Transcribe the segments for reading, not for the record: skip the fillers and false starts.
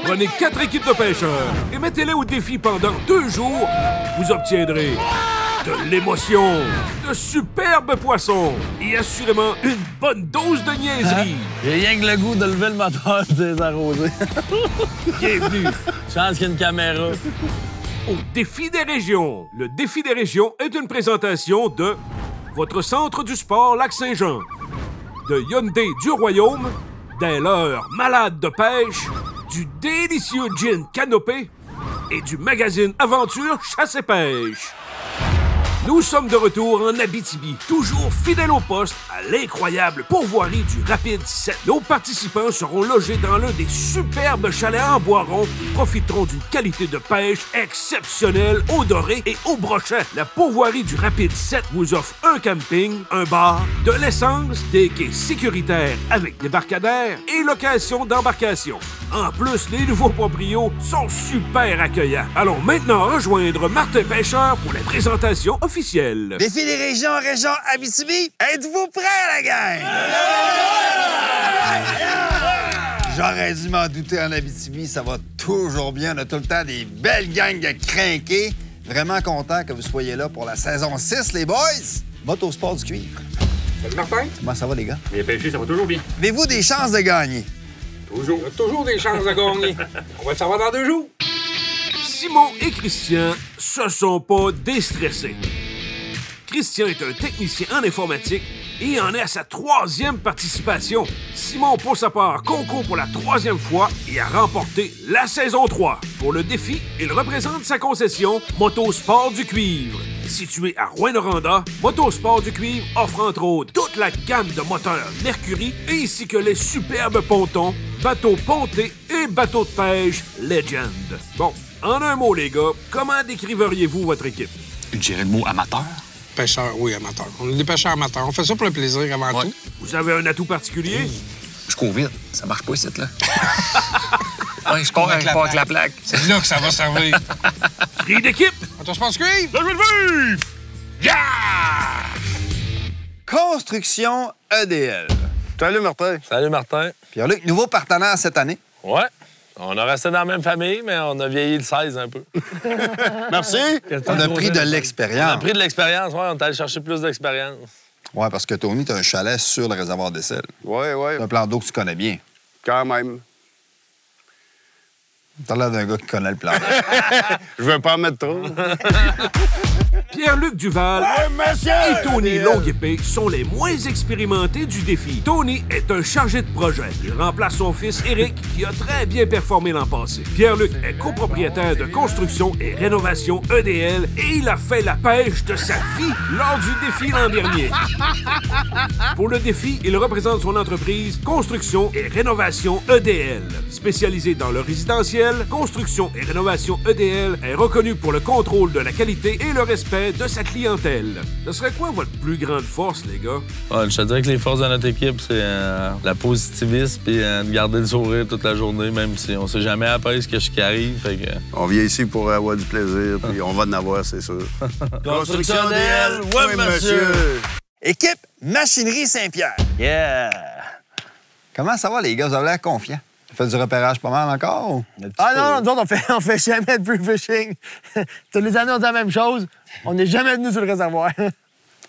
Prenez 4 équipes de pêcheurs et mettez-les au défi pendant 2 jours. Vous obtiendrez de l'émotion, de superbes poissons et assurément une bonne dose de niaiserie. J'ai rien que le goût de lever le moteur et de les arroser. Bienvenue Chance qu'il y a une caméra. au Défi des régions. Le Défi des régions est une présentation de votre centre du sport Lac-Saint-Jean, de Hyundai du Royaume, des leurres malades de pêche, du délicieux gin Canopé et du magazine Aventure Chasse et Pêche. Nous sommes de retour en Abitibi, toujours fidèles au poste à l'incroyable pourvoirie du Rapide 7. Nos participants seront logés dans l'un des superbes chalets en bois rond et profiteront d'une qualité de pêche exceptionnelle au doré et au brochet. La pourvoirie du Rapide 7 vous offre un camping, un bar, de l'essence, des quais sécuritaires avec débarcadère et location d'embarcation. En plus, les nouveaux proprios sont super accueillants. Allons maintenant rejoindre Martin Pêcheur pour la présentation officielle. Défi des régions, région Abitibi, êtes-vous prêts, la gang? J'aurais dû m'en douter en Abitibi, ça va toujours bien. On a tout le temps des belles gangs de crinqués. Vraiment content que vous soyez là pour la saison 6, les boys. Motosport du cuivre. Salut Martin. Comment ça va, les gars? Les pêchers, ça va toujours bien. Avez-vous des chances de gagner? Toujours. On a toujours des chances de gagner. On va le savoir dans 2 jours. Simon et Christian se sont pas déstressés. Christian est un technicien en informatique et en est à sa 3e participation. Simon, pour sa part, concourt pour la 3e fois et a remporté la saison 3. Pour le défi, il représente sa concession Motosport du Cuivre. Situé à Rouyn-Noranda, Motosport du Cuivre offre entre autres toute la gamme de moteurs Mercury ainsi que les superbes pontons, bateaux pontés et bateaux de pêche Legend. Bon, en un mot les gars, comment décriveriez-vous votre équipe? Je dirais le mot amateur. Pêcheurs, oui, amateurs. On est des pêcheurs amateurs. On fait ça pour le plaisir avant tout. Vous avez un atout particulier? Je cours vite. Ça marche pas ici, là. Ouais, je cours avec la plaque. C'est là que ça va servir. Cri d'équipe! Motosport du cuivre! Je vais le vivre! Yeah! Construction EDL. Salut Martin. Salut, Martin. Pierre-Luc, nouveau partenaire cette année. Ouais. On a resté dans la même famille, mais on a vieilli le 16 un peu. Merci. On a pris de On a l'expérience. pris de l'expérience, ouais. On est allé chercher plus d'expérience. Oui, parce que Tony, t'as un chalet sur le réservoir d'Essel. Oui, oui, C'est un plan d'eau que tu connais bien. quand même. T'as l'air d'un gars qui connaît le plan. Je veux pas en mettre trop. Pierre-Luc Duval et Tony Longuepée sont les moins expérimentés du défi. Tony est un chargé de projet. Il remplace son fils Éric, qui a très bien performé l'an passé. Pierre-Luc est copropriétaire de construction et rénovation EDL et il a fait la pêche de sa vie lors du défi l'an dernier. Pour le défi, il représente son entreprise Construction et rénovation EDL. Spécialisée dans le résidentiel, Construction et rénovation EDL est reconnue pour le contrôle de la qualité et le respect de sa clientèle. Ce serait quoi votre plus grande force, les gars? Ouais, je te dirais que les forces de notre équipe, c'est la positivisme et de garder le sourire toute la journée, même si on sait jamais après ce qui arrive. Fait que... On vient ici pour avoir du plaisir, puis on va en avoir, c'est sûr. Construction EDL, oui, monsieur! Équipe Machinerie Saint-Pierre. Yeah! Comment ça va, les gars? Vous avez l'air confiants. Vous faites du repérage pas mal encore? Ou? Ah non, nous autres, on fait jamais de pre-fishing. Toutes les années, on dit la même chose. On n'est jamais venu sur le réservoir.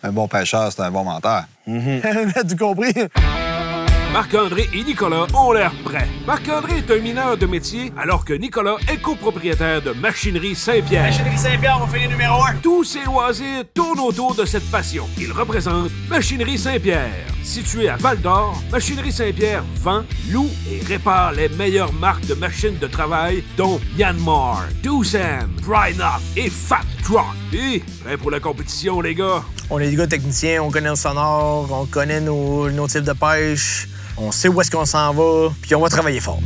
Un bon pêcheur, c'est un bon menteur. Tu compris? Marc-André et Nicolas ont l'air prêts. Marc-André est un mineur de métier, alors que Nicolas est copropriétaire de Machinerie Saint-Pierre. Machinerie Saint-Pierre, on fait les numéros 1. Tous ses loisirs tournent autour de cette passion. Il représente Machinerie Saint-Pierre. Situé à Val-d'Or, Machinerie Saint-Pierre vend, loue et répare les meilleures marques de machines de travail, dont Yanmar, Doosan, Drynoff et Fat Truck. Et prêt pour la compétition, les gars? On est des gars techniciens, on connaît le sonore, on connaît nos types de pêche, on sait où est-ce qu'on s'en va, puis on va travailler fort.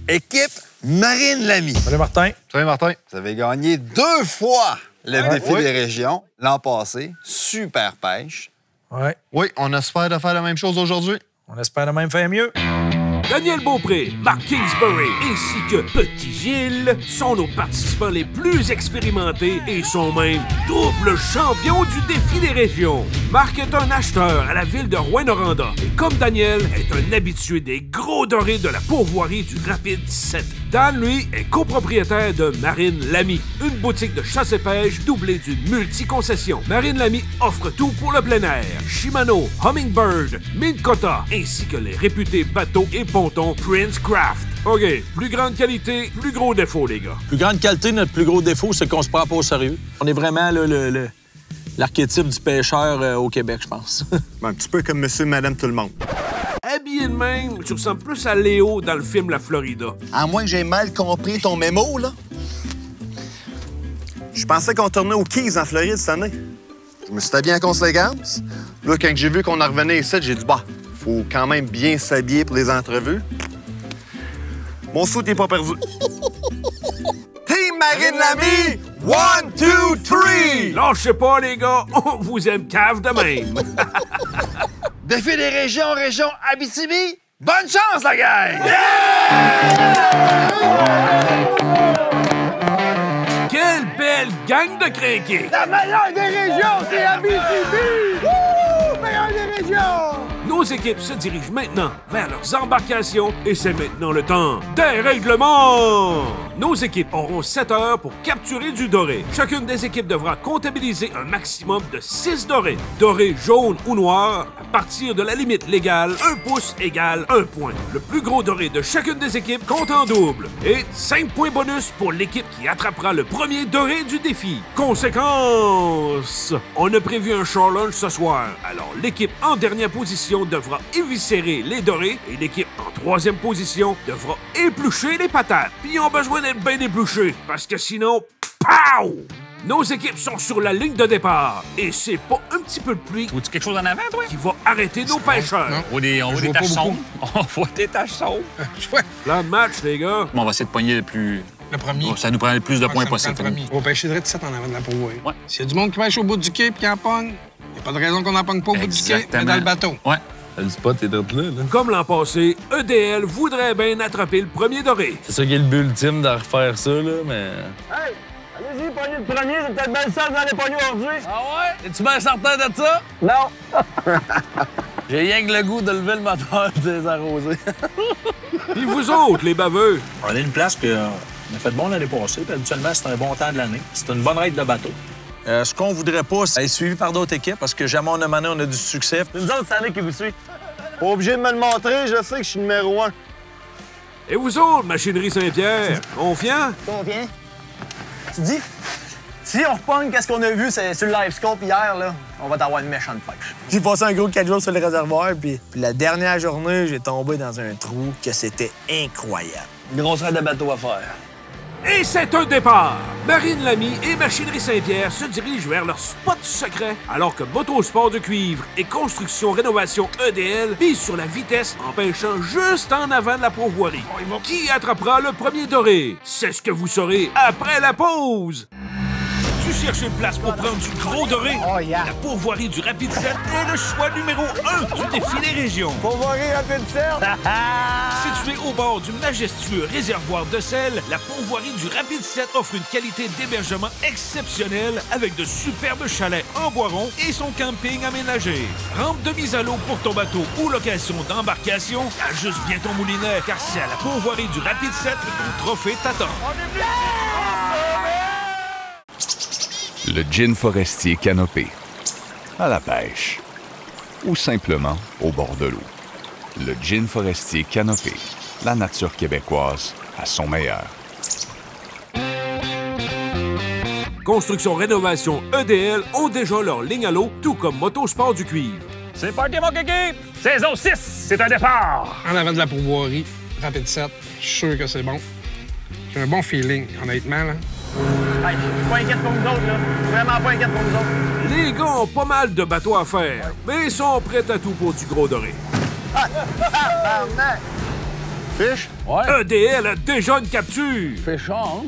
Équipe Marine Lamy. Salut Martin. Salut Martin. Vous avez gagné 2 fois le défi des régions l'an passé. Super pêche. Ouais, Oui, on espère de faire la même chose aujourd'hui. on espère de même faire mieux. Daniel Beaupré, Mark Kingsbury ainsi que Petit Gilles sont nos participants les plus expérimentés et sont même double champions du défi des régions. Marc est un acheteur à la ville de Rouyn-Noranda et comme Daniel est un habitué des gros dorés de la pourvoirie du Rapide 7. Dan, lui, est copropriétaire de Marine Lamy, une boutique de chasse et pêche doublée d'une multi-concession. Marine Lamy offre tout pour le plein air. Shimano, Humminbird, Minn Kota, ainsi que les réputés bateaux et pontons Prince Craft. OK, plus grande qualité, plus gros défaut, les gars. Plus grande qualité, notre plus gros défaut, c'est qu'on se prend pas au sérieux. On est vraiment l'archétype du pêcheur au Québec, je pense. Un petit peu comme monsieur et madame tout le monde. Habillé de même, tu ressembles plus à Léo dans le film La Florida. À moins que j'ai mal compris ton mémo, là. Je pensais qu'on tournait aux Keys en Floride cette année. Je me suis habillé en conséquence. Là, quand j'ai vu qu'on en revenait ici, j'ai dit, bah, faut quand même bien s'habiller pour les entrevues. Mon saut n'est pas perdu. Team Marine Lamy, 1, 2, 3! Lâchez pas, les gars, on vous aime cave de même. Défi des régions, région Abitibi, bonne chance, la gang! Quelle belle gang de crinqués! La meilleure des régions, c'est Abitibi! Wouh! Meilleure des régions! Nos équipes se dirigent maintenant vers leurs embarcations et c'est maintenant le temps des règlements! Nos équipes auront 7 heures pour capturer du doré. Chacune des équipes devra comptabiliser un maximum de 6 dorés. Doré jaune ou noir, à partir de la limite légale, 1 pouce égale 1 point. Le plus gros doré de chacune des équipes compte en double. Et 5 points bonus pour l'équipe qui attrapera le premier doré du défi. Conséquence! On a prévu un shore lunch ce soir. Alors l'équipe en dernière position devra éviscérer les dorés et l'équipe en troisième position devra éplucher les patates. Puis ils ont besoin d'être bien épluchés parce que sinon, pow! Nos équipes sont sur la ligne de départ et c'est pas un petit peu de pluie Faut-tu quelque chose en avant, toi? qui va arrêter nos pêcheurs. On voit des taches sombres. On voit des taches sombres. Plan de match, les gars. On va essayer de pogner le plus... Le premier. Ça nous prend le plus de points Ça me possible. prend le premier. On va pêcher direct 7 en avant de la pourvoirie. Ouais. S'il y a du monde qui pêche au bout du quai et qui en pogne, il n'y a pas de raison qu'on n'en pogne pas au bout du quai, Exactement. mais dans le bateau. Ouais. Le spot est d'être là. Comme l'an passé, EDL voudrait bien attraper le premier doré. C'est ça qui est le but ultime de refaire ça, là, mais... Hey! Allez-y, pognez le premier, c'est peut-être bien ça que vous allez pogner aujourd'hui. Ah ouais? Es-tu bien certain de ça? Non! J'ai rien que le goût de lever le moteur et de les arroser. Puis vous autres, les baveux, On est une place qu'on a fait bon l'année passée, puis habituellement, c'est un bon temps de l'année. C'est une bonne ride de bateau. Ce qu'on voudrait pas, c'est être suivi par d'autres équipes, parce que jamais on a mené, on a du succès. C'est nous autres, cette année, qui vous suit. Pas obligé de me le montrer, je sais que je suis numéro 1. et vous autres, Machinerie Saint-Pierre, confiants? Combien? Tu dis, si on repogne qu'est-ce qu'on a vu sur le live scope hier, là, on va t'avoir une méchante pêche. J'ai passé un gros 4 jours sur le réservoir, puis la dernière journée, j'ai tombé dans un trou que c'était incroyable. Une grosse raide de bateau à faire. Et c'est un départ! Marine Lamy et Machinerie Saint-Pierre se dirigent vers leur spot secret, alors que Motosport de Cuivre et Construction Rénovation EDL visent sur la vitesse en pêchant juste en avant de la pourvoirie. Qui attrapera le premier doré? C'est ce que vous saurez après la pause! Tu cherches une place pour prendre du gros doré? La pourvoirie du Rapide 7 est le choix numéro 1 du défi des régions. Pourvoirie rapide cerf! Située au bord du majestueux réservoir de sel, la pourvoirie du Rapide 7 offre une qualité d'hébergement exceptionnelle avec de superbes chalets en bois rond et son camping aménagé. Rampe de mise à l'eau pour ton bateau ou location d'embarcation, ajuste bien ton moulinet car c'est à la pourvoirie du Rapide 7 que ton trophée t'attend. Le gin forestier canopé. À la pêche. Ou simplement au bord de l'eau. Le gin forestier canopé. La nature québécoise à son meilleur. Construction Rénovation EDL ont déjà leur ligne à l'eau, tout comme Motosport du Cuivre. C'est parti, mon kiki! Saison 6, c'est un départ! En avant de la pourvoirie, Rapide 7, je suis sûr que c'est bon. J'ai un bon feeling, honnêtement, là. Hey, je suis pas inquiète pour nous autres, là. Vraiment pas inquiète pour nous autres. Les gars ont pas mal de bateaux à faire, mais ils sont prêts à tout pour du gros doré. Fiche? EDL a déjà une capture! Péchant,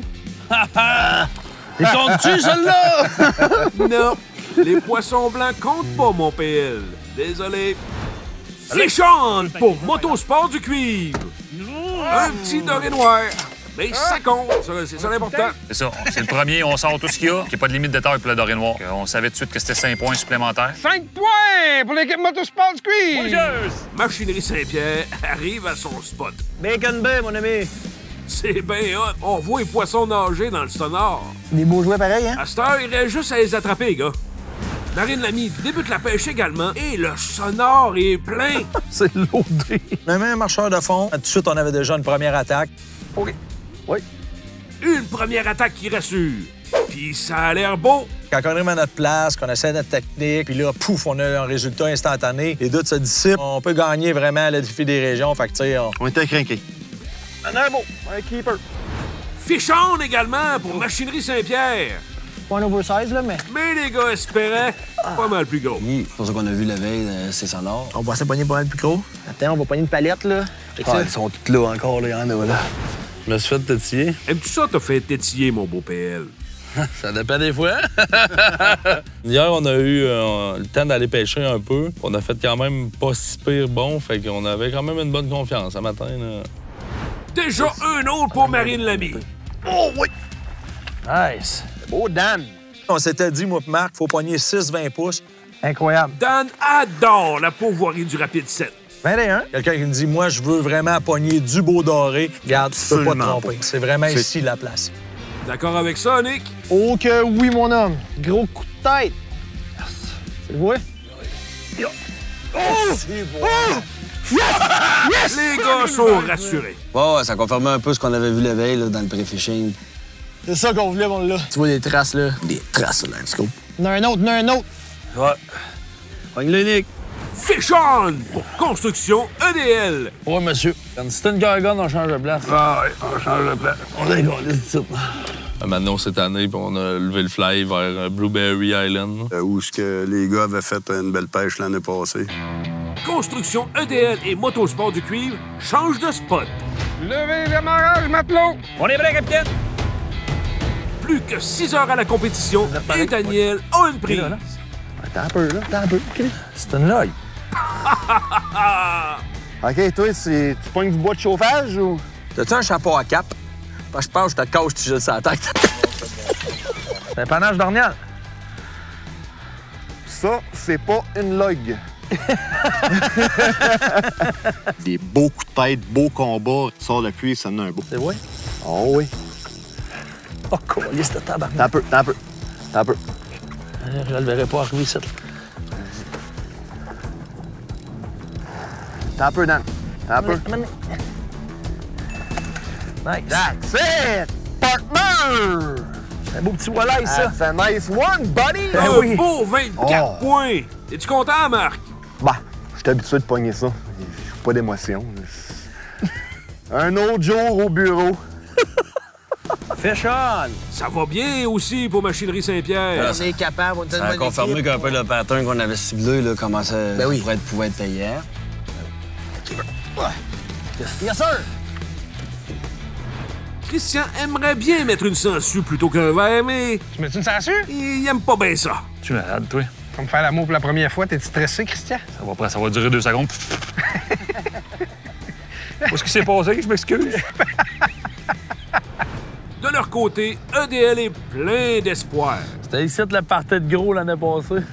hein? Ils comptent-tu, celle-là? Non, les poissons blancs comptent pas, mon PL. Désolé. Fichon pour Motosport du cuivre. Un petit doré noir. Mais ça compte, c'est ça l'important. C'est ça. C'est le premier, on sort tout ce qu'il y a. Il n'y a pas de limite de taille pour le doré noir. On savait tout de suite que c'était 5 points supplémentaires. 5 points pour l'équipe Motosport du cuivre. Machinerie Saint-Pierre arrive à son spot. Bacon Bay, mon ami. C'est bien hot. On voit les poissons nager dans le sonore. Des beaux jouets pareils, hein? À cette heure, il reste juste à les attraper, les gars. Marine Lamy débute la pêche également et le sonore est plein. C'est loadé. Même un marcheur de fond. Tout de suite, on avait déjà une première attaque. OK. Oui. Une première attaque qui rassure. Puis ça a l'air beau. Quand on arrive à notre place, qu'on essaie notre technique, puis là, pouf, on a un résultat instantané. Les doutes se dissipent. On peut gagner vraiment le défi des régions. Fait que, tu sais, On était craqués. un beau, un keeper. Fichon également pour Machinerie Saint-Pierre. Pas un oversize, là, mais... Mais les gars espéraient pas mal plus gros. C'est pour ça qu'on a vu la veille, c'est sonore. On va se pogner pas mal plus gros. Attends, on va pogner une palette, là. Ils sont tous là encore, là, il y en a là. Je me suis fait tétiller. Aimes-tu ça, t'as fait tétiller, mon beau PL? Ça dépend des fois. Hier, on a eu le temps d'aller pêcher un peu. On a fait quand même pas si pire bon, fait qu'on avait quand même une bonne confiance ce matin. Là. Déjà un autre pour Marine Lamy. Oh, oui! Nice. Beau Dan. On s'était dit, moi et Marc, faut pogner 6-20 pouces. Incroyable. Dan adore la pourvoirie du Rapide 7. 21. Quelqu'un qui me dit, moi, je veux vraiment pogner du beau doré. Regarde, tu peux pas te tromper. C'est vraiment ici la place. D'accord avec ça, Nick? Oh que oui, mon homme. Gros coup de tête. Yes. Tu le vois? Oh! C'est beau. Oh! Yes! Yes! Les gars sont rassurés. Ouais, ça confirmait un peu ce qu'on avait vu la veille là, dans le pré-fishing. C'est ça qu'on voulait, mon là. Tu vois les traces, là? Des traces, là, let's go. Il y en a un autre, il y en a un autre. Ouais. Pogne-le, Nick. Fichon pour Construction EDL. Ouais, monsieur. Quand c'est une gargone, on change de place. Ah ouais, on change de place. On est gars, laisse Maintenant, cette année, on a levé le fly vers Blueberry Island. Où est-ce que les gars avaient fait une belle pêche l'année passée. Construction EDL et Motosport du cuivre changent de spot. Levez les amarrages, matelot. On est prêt, capitaine. Plus que 6 heures à la compétition et Daniel a une prise. Attends un peu, là. Attends un peu. C'est une log. OK, toi, tu pognes du bois de chauffage ou... T'as-tu un chapeau à cap? Parce que je pense que je te cache tu jettes sur la tête. C'est un panache d'ornial. Ça, c'est pas une log. Des beaux coups de tête, beaux combats. Tu sors le cuir, ça en a un beau. C'est vrai? Oh oui. Oh, colisse de tabac. T'as un peu. Je le verrai pas arriver ici. T'as un peu, Dan. T'as un peu. Nice. That's it! Partner! C'est un beau petit walleye, ça. That's a nice one, buddy! Un beau 24 points. Es-tu content, Marc? Bah, je suis habitué de pogner ça. J'ai pas d'émotion. Un autre jour au bureau. Fish on! Ça va bien aussi pour Machinerie Saint-Pierre. On est capable, on était Ça a confirmé qu'un peu le pattern qu'on avait ciblé là, commençait pouvait être payé. Yes, sir! Christian aimerait bien mettre une sangsue plutôt qu'un verre, mais Tu mets-tu une sangsue? il aime pas bien ça. Tu es malade, toi? Comme faire l'amour pour la première fois, t'es stressé, Christian? Ça va durer 2 secondes. Qu'est-ce qui s'est passé? Je m'excuse. De leur côté, EDL est plein d'espoir. C'était ici le party de gros l'année passée.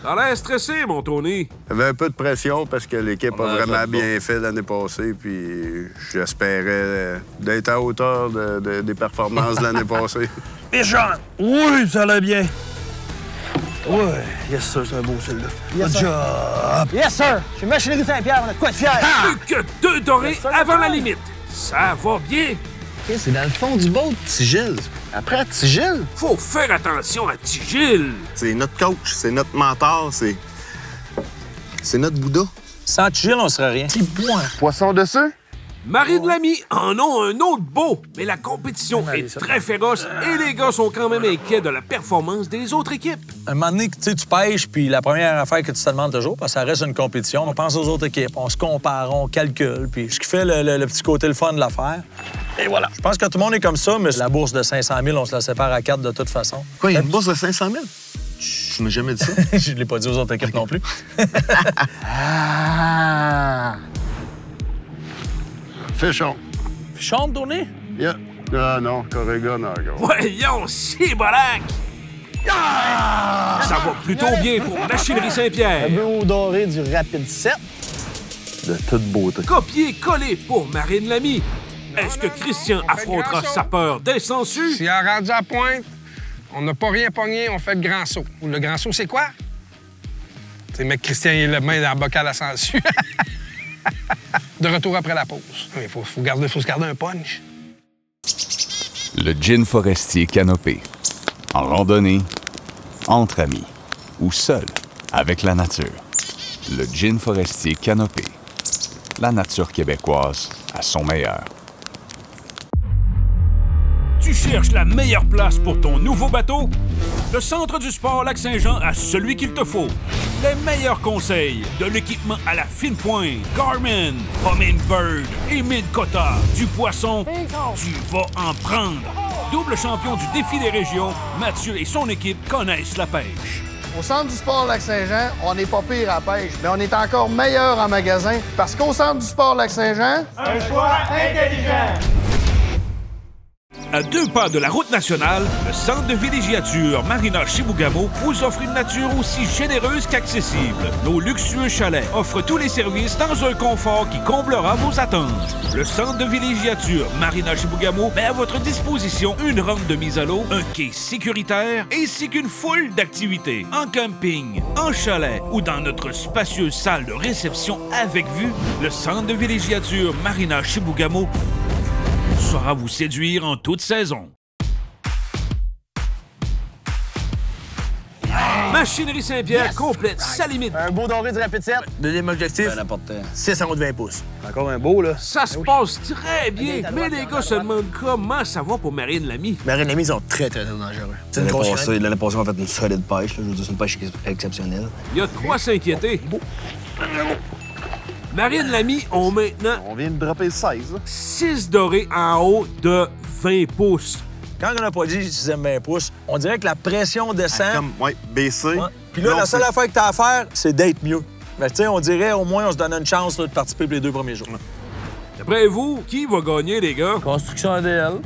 T'as l'air stressé, mon Tony. Il y avait un peu de pression parce que l'équipe a On a vraiment fait bien fait l'année passée. Puis j'espérais d'être à hauteur des performances de l'année passée. Fish on! Oui, ça allait bien. Ouais, yes, sir, c'est un beau celui-là. Yes, Good job! Yes, sir! Chez Machinerie Saint-Pierre, on a de quoi de fier! Plus que 2 dorés avant la limite. Ça va bien. C'est dans le fond du boat, Tigil. Après, Tigil. Faut faire attention à Tigil. C'est notre coach, c'est notre mentor, c'est notre Bouddha. Sans Tigil, on serait rien. Poisson dessus? Marine Lamy en ont un autre beau, mais la compétition est très féroce et les gars sont quand même inquiets de la performance des autres équipes. Un moment donné, tu pêches, puis la première affaire que tu te demandes toujours, parce que ça reste une compétition, on pense aux autres équipes, on se compare, on calcule, puis ce qui fait le petit côté le fun de l'affaire. Et voilà. Je pense que tout le monde est comme ça, mais la bourse de 500 000, on se la sépare à 4 de toute façon. Quoi, il y a une bourse de 500 000? Tu m'as jamais dit ça? Je l'ai pas dit aux autres équipes non plus. Fichon. Fichon de tourner? Yeah. Ah non, Corrigan encore. Voyons, Cibolac! Ça va plutôt bien pour Machinerie Saint-Pierre. Un bleu doré du Rapid 7. De toute beauté. Copier-coller pour Marine Lamy. Est-ce que Christian affrontera sa peur des sangsues? S'il a rendu à pointe, on n'a pas rien pogné, on fait le grand saut. Le grand saut, c'est quoi? C'est mec Christian, il a la main dans le bocal à sangsues. De retour après la pause. Il faut se garder un punch. Le gin forestier canopé. En randonnée, entre amis ou seul avec la nature. Le gin forestier canopé. La nature québécoise à son meilleur. Tu cherches la meilleure place pour ton nouveau bateau? Le Centre du sport Lac-Saint-Jean a celui qu'il te faut. Les meilleurs conseils, de l'équipement à la fine pointe, Garmin, Humminbird et Mid-Cotta, du poisson, tu vas en prendre. Double champion du défi des régions, Mathieu et son équipe connaissent la pêche. Au Centre du sport Lac-Saint-Jean, on n'est pas pire à la pêche, mais on est encore meilleur en magasin parce qu'au Centre du sport Lac-Saint-Jean, un choix intelligent. À 2 pas de la route nationale, le centre de villégiature Marina Chibougamau vous offre une nature aussi généreuse qu'accessible. Nos luxueux chalets offrent tous les services dans un confort qui comblera vos attentes. Le centre de villégiature Marina Chibougamau met à votre disposition une rampe de mise à l'eau, un quai sécuritaire ainsi qu'une foule d'activités. En camping, en chalet ou dans notre spacieuse salle de réception avec vue, le centre de villégiature Marina Chibougamau saura vous séduire en toute saison. Machinerie Saint-Pierre complète sa limite. Un beau doré du Rapid 7. Deuxième objectif, 6 en haut de 20 pouces. Encore un beau, là. Ça se passe très bien, mais les gars se demandent comment ça va pour Marine Lamy. Marine Lamy, ils sont très dangereux. L'année passée, on a fait une solide pêche. Là. Je veux dire, c'est une pêche exceptionnelle. Il y a de quoi s'inquiéter. Marine Lamy ont maintenant... On vient de dropper 16. 6 dorés en haut de 20 pouces. Quand on n'a pas dit 6e 20 pouces, on dirait que la pression descend. Comme, baisser. Ouais. Puis là, la seule affaire que tu as à faire, c'est d'être mieux. Mais tu sais, on dirait au moins on se donne une chance là, de participer pour les 2 premiers jours. D'après vous, qui va gagner, les gars? Construction ADL.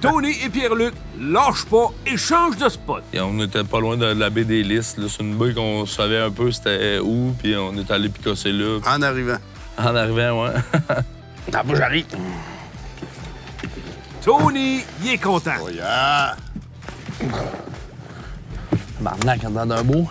Tony et Pierre-Luc lâchent pas et changent de spot. Et on était pas loin de la baie des Lys. C'est une baie qu'on savait un peu c'était où, puis on est allé picosser là. En arrivant. En arrivant, ouais. Moi, j'arrive. Tony, il est content. Oh yeah. Barnac en dedans d'un beau.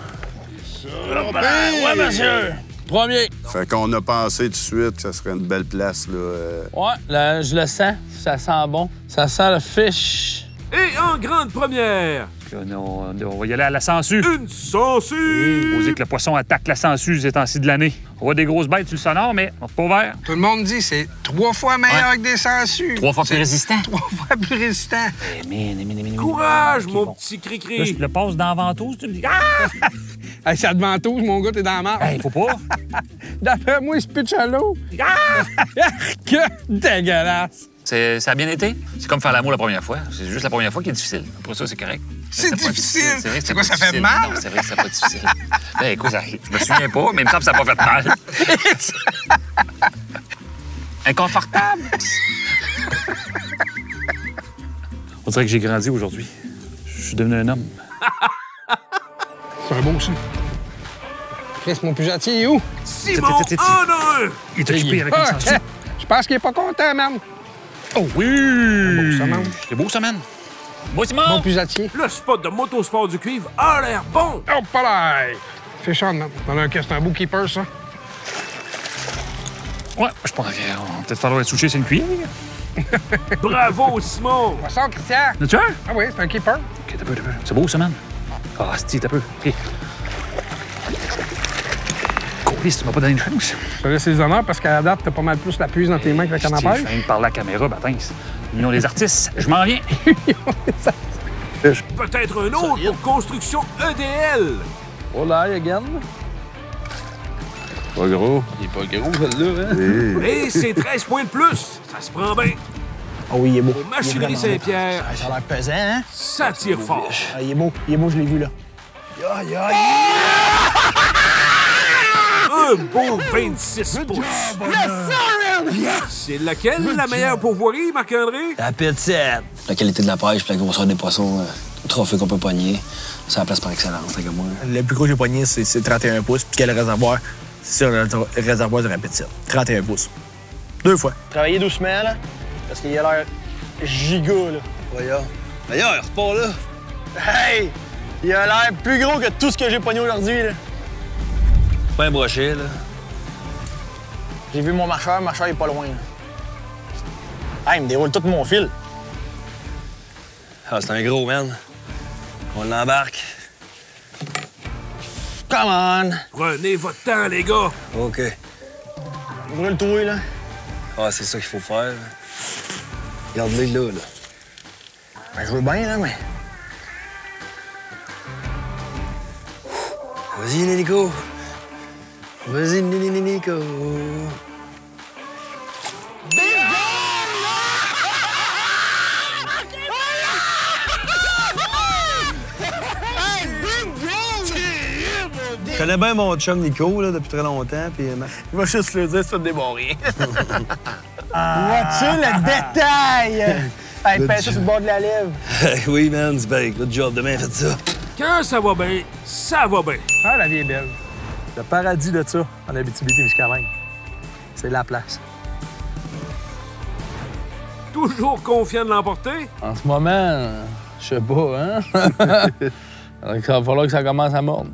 Ouais, monsieur! Premier. Fait qu'on a pensé tout de suite que ça serait une belle place, là. Ouais, là, je le sens. Ça sent bon. Ça sent le fish. Et en grande première... On va y aller à la sangsue. Une sangsue! Oser que le poisson attaque la sangsue ces temps-ci de l'année. On voit des grosses bêtes sur le sonore, mais on n'est pas ouvert. Tout le monde dit que c'est 3 fois meilleur que des sangsues. 3 fois plus résistant. 3 fois plus résistant. Courage, mon petit cri-cri. Là, je te le passe dans la ventouse, tu me dis. Ah! Hey, ça te ventouse, mon gars, t'es dans la marde. Hey, faut pas. D'après moi, il se pitch à l'eau. Que dégueulasse. Ça a bien été? C'est comme faire l'amour la première fois. C'est juste la première fois qui est difficile. Après ça, c'est correct. C'est difficile? C'est quoi, ça fait mal? Non, c'est vrai que c'est pas difficile. Ben, écoute, je me souviens pas, mais il me semble que ça n'a pas fait mal. Inconfortable. On dirait que j'ai grandi aujourd'hui. Je suis devenu un homme. C'est un beau, ça. Chris, mon pujatier, il est où? Simon, en un! Il est occupé avec une sangsue. Je pense qu'il est pas content, man. Oh oui! C'est beau, ça, man. C'est beau, ça, man. Bon, Simon! Bon pujatier. Le spot de motosport du cuivre a l'air bon. Oh, pas l'air. Fais Sean, man. C'est un beau keeper, ça. Ouais, je pense qu'on va peut-être falloir être souché sur une cuillère. Bravo, Simon! Poisson, Christian. As-tu un? Ah oui, c'est un keeper. OK, t'as peu. C'est beau, ça, man. Ah, t'as peu. OK. Colis, tu m'as pas donné une chance. Je te laisse les honneurs parce qu'à la date, t'as pas mal plus la puise dans tes mains que la canne à pêche. Je viens de parler à la caméra, Batins. Union des artistes, je m'en viens. Peut-être un autre pour construction EDL. Oh là, again. Pas gros. Il est pas gros, celle-là, hein? Et c'est 13 points de plus. Ça se prend bien. Oh oui, il est beau. Aux Machineries Saint-Pierre, Ça a l'air pesant, hein? ça tire fort. Ah, il est beau, je l'ai vu, là. Un beau 26 pouces. C'est laquelle la meilleure pourvoirie, Marc-André? La petite. La qualité de la pêche et la grosseur des poissons, le trophée qu'on peut pogner, ça la place par excellence, c'est comme moi. Le plus gros que j'ai pogné, c'est 31 pouces. Puis quel réservoir? C'est sur le réservoir de Rapid 7. 31 pouces. 2 fois. Travailler doucement, là, parce qu'il a l'air giga, là. Voyons. D'ailleurs, repars là. Hey! Il a l'air plus gros que tout ce que j'ai pogné aujourd'hui, là. Pas un brochet, là. J'ai vu mon marcheur est pas loin, là. Hey, il me déroule tout mon fil. Ah, c'est un gros, man. On l'embarque. Come on! Prenez votre temps, les gars. OK. Brûle-toi, là. Ah, c'est ça qu'il faut faire. Regarde-les là, là. Ben, je veux bien, là, mais... Vas-y, Nico. Vas-y, Nico. Je connais bien mon chum Nico là, depuis très longtemps. Puis, il va juste le dire, c'est des bons rien. Vois-tu le détail? Hey, pèse sur le bord de la lèvre. Oui, man, c'est bien. Good job, demain, faites ça. Quand ça va bien, ça va bien. Ah, la vie est belle. Le paradis de ça, en Abitibi-Témiscamingue. C'est la place. Toujours confiant de l'emporter? En ce moment, je sais pas, hein? Il va falloir que ça commence à mordre.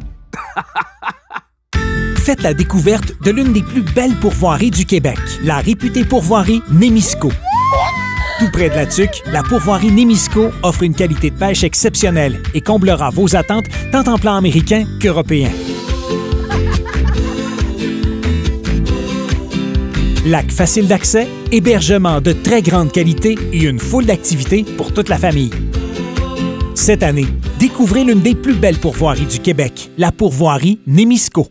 Faites la découverte de l'une des plus belles pourvoiries du Québec, la réputée pourvoirie Némisco. Tout près de la Tuque, la pourvoirie Némisco offre une qualité de pêche exceptionnelle et comblera vos attentes tant en plan américain qu'européen. Lac facile d'accès, hébergement de très grande qualité et une foule d'activités pour toute la famille. Cette année, découvrez l'une des plus belles pourvoiries du Québec, la pourvoirie Némisco.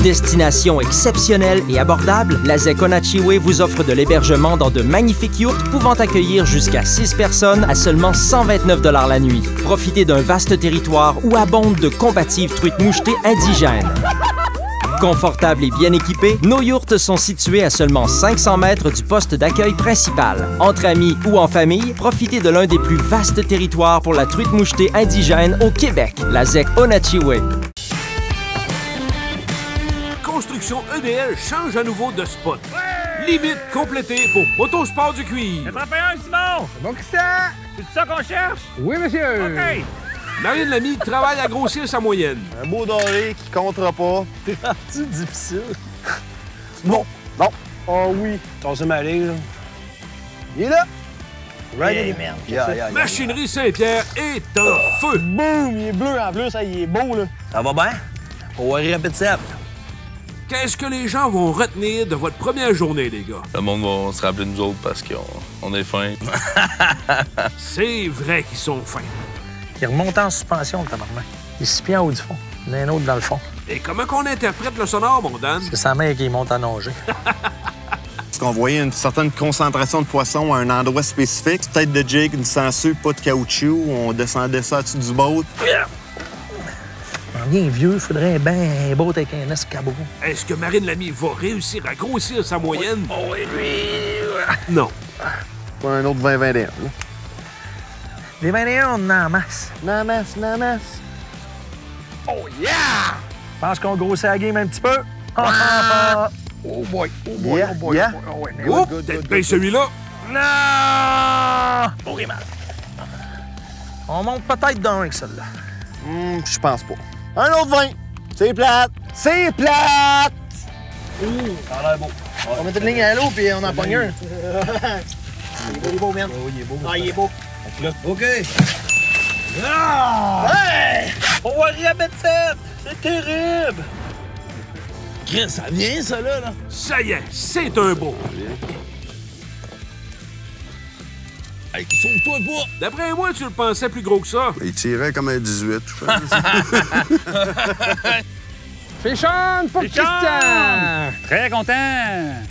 Destination exceptionnelle et abordable, la ZEC Onatchiway vous offre de l'hébergement dans de magnifiques yurts pouvant accueillir jusqu'à 6 personnes à seulement 129 $ la nuit. Profitez d'un vaste territoire où abondent de combatives truites mouchetées indigènes. Confortables et bien équipés, nos yurts sont situés à seulement 500 mètres du poste d'accueil principal. Entre amis ou en famille, profitez de l'un des plus vastes territoires pour la truite mouchetée indigène au Québec, la ZEC Onatchiway. Construction EDL change à nouveau de spot. Limite complétée pour Motosport du Cuivre. 31, Simon! C'est bon que ça? C'est ça qu'on cherche? Oui, monsieur. OK. Marine Lamy travaille à grossir sa moyenne. Un beau doré qui comptera pas. T'es rendu difficile. Bon. Bon. Oh oui. T'as ma ligne, là. Il est là. Right in, man. Machinerie Saint-Pierre est en feu. Boum! Il est bleu en plus, ça, il est beau, là. Ça va bien? Au Rapid 7. Qu'est-ce que les gens vont retenir de votre première journée, les gars? Le monde va se rappeler de nous autres parce qu'on est fins. C'est vrai qu'ils sont fins. Il remonte en suspension, le tabarnak. Il se plie en haut du fond. Il y en a un autre dans le fond. Et comment qu'on interprète le sonore, mon Dan? C'est sa mère qui monte à nager. Est-ce qu'on voyait une certaine concentration de poissons à un endroit spécifique? Tête de jig, une sangsue, pas de caoutchouc. On descendait ça au-dessus du boat. En bien vieux, il faudrait bien un boat avec un escabeau. Est-ce que Marine Lamy va réussir à grossir sa moyenne? Oh, oui, lui! Non. Pas un autre 20-21. Les 21, on en masse. En masse. Oh, yeah! Je pense qu'on grossit la game un petit peu. Oh boy, yeah, oh boy. Yeah. Oh, ouais, Oups, peut-être bien celui-là. Non! Pourri mal. On monte peut-être d'un avec celle-là. Je pense pas. Un autre 20. C'est plate. C'est plate! Ça a l'air beau. On met une ligne à l'eau, puis on en pogne un. Il est beau, man. Oh, il est beau. Ah, il est beau. OK. Ah! Hey! On va Rapid 7! C'est terrible! Chris, ça vient, ça, là? Ça y est, c'est un beau. Hey, sauve-toi pas! D'après moi, tu le pensais plus gros que ça. Il tirait comme un 18, je pense. Féchonne pour Christian! Très content!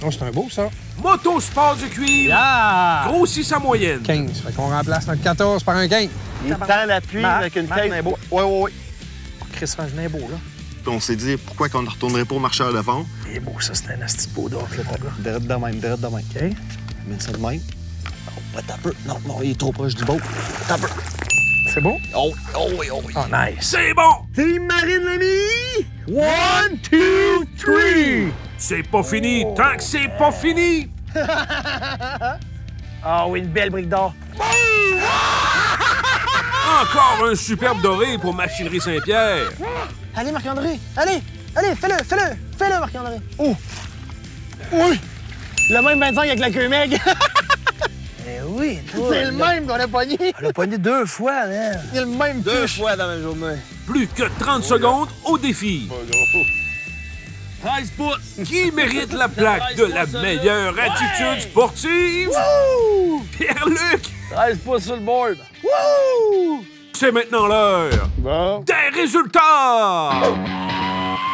Oh, c'est un beau, ça. Motosport du cuivre. Yeah! Grossit sa moyenne. 15. Fait qu'on remplace notre 14 par un 15. Il tend l'appui avec une tête. Ouais, ouais, ouais. Chris Rangenet beau, là. On s'est dit pourquoi qu'on ne retournerait pas au marcheur de fond. Il est beau, ça, c'est un asti beau d'or, là, mon gars. Drette de même, drette de même. OK. Mets ça de même. Oh, pas t'as peu. Non, non, il est trop proche du beau. T'as peu. C'est bon? Oh, oh oui, oh oui. Oh, nice. C'est bon! Team Marine l'ami! 1, 2, 3! C'est pas fini tant que c'est pas fini! Ah oui, une belle brique d'or. Encore un superbe doré pour Machinerie Saint-Pierre. Allez, Marc-André! Allez! Allez, fais-le! Fais-le! Fais-le, Marc-André! Oh! Oui! Le même 25 avec la queue meg! Eh oui! C'est le même qu'on a pogné! On l'a pogné 2 fois, man! Il y a le même 2 fois dans ma journée. Plus que 30 secondes au défi. 13 pouces! Qui mérite la plaque de la meilleure attitude sportive? Wouh! Pierre-Luc! 13 pouces sur le board! Wouh! C'est maintenant l'heure des résultats!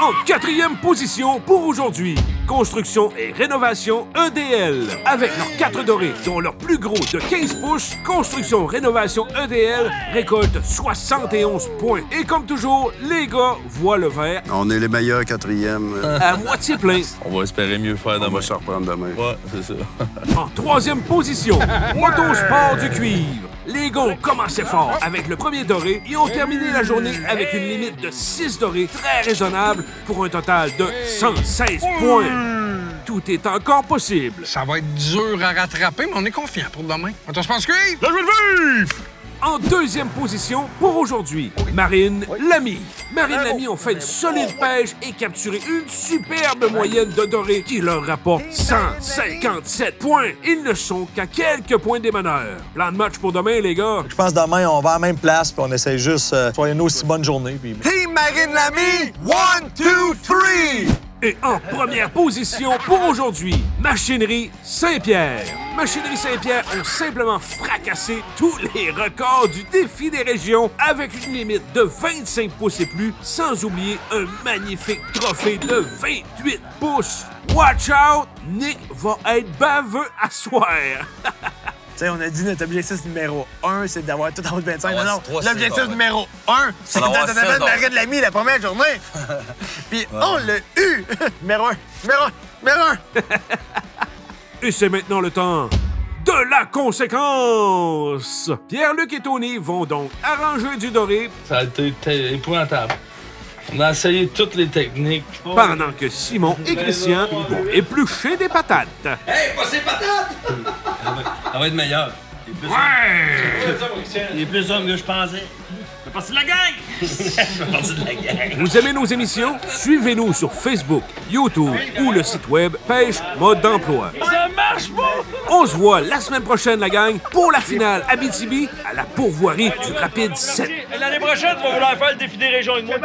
En 4e position pour aujourd'hui, Construction et Rénovation EDL. Avec leurs 4 dorés, dont leur plus gros de 15 pouces, Construction Rénovation EDL récolte 71 points. Et comme toujours, les gars voient le verre On est les meilleurs 4e. à moitié plein. On va espérer mieux faire demain. On va se reprendre demain. Ouais, c'est ça. En 3e position, Motosport du cuivre. Les gars ont commencé fort avec le premier doré et ont terminé la journée avec une limite de 6 dorés très raisonnable pour un total de 116 points. Tout est encore possible. Ça va être dur à rattraper, mais on est confiant pour demain. Motosport du cuivre! Là, je vais le vivre! En 2e position pour aujourd'hui, Marine Lamy. Marine Lamy ont fait une solide pêche et capturé une superbe moyenne de doré qui leur rapporte 157 points. Ils ne sont qu'à quelques points des meneurs. Plan de match pour demain, les gars. Je pense demain, on va à la même place puis on essaie juste de faire une aussi bonne journée. Puis... Team Marine l'ami! 1, 2, 3! Et en première position pour aujourd'hui, Machinerie Saint-Pierre. Machinerie Saint-Pierre ont simplement fracassé tous les records du défi des régions avec une limite de 25 pouces et plus, sans oublier un magnifique trophée de 28 pouces. Watch out, Nick va être baveux à soir. Tu sais, on a dit notre objectif numéro 1, c'est d'avoir tout en haut de 25. Ouais, non, c'est l'objectif numéro 1, c'est On va avoir d'être ça, Marine Lamy la première journée. Puis on l'a eu! Numéro 1, numéro 1, numéro 1! Et c'est maintenant le temps de la conséquence. Pierre-Luc et Tony vont donc arranger du doré Ça a été épouvantable. On a essayé toutes les techniques. pendant que Simon et Christian vont éplucher des patates. Hey, pas ces patates! Ça va être meilleur. Il est plus homme que je pensais. Je fais partie de la gang! Je fais partie de la gang. Vous aimez nos émissions? Suivez-nous sur Facebook, YouTube ou le site web Pêche Mode d'Emploi. Ça marche pas! On se voit la semaine prochaine, la gang, pour la finale Abitibi à la pourvoirie du Rapide 7. L'année prochaine, tu vas vouloir faire le défi des régions avec moi.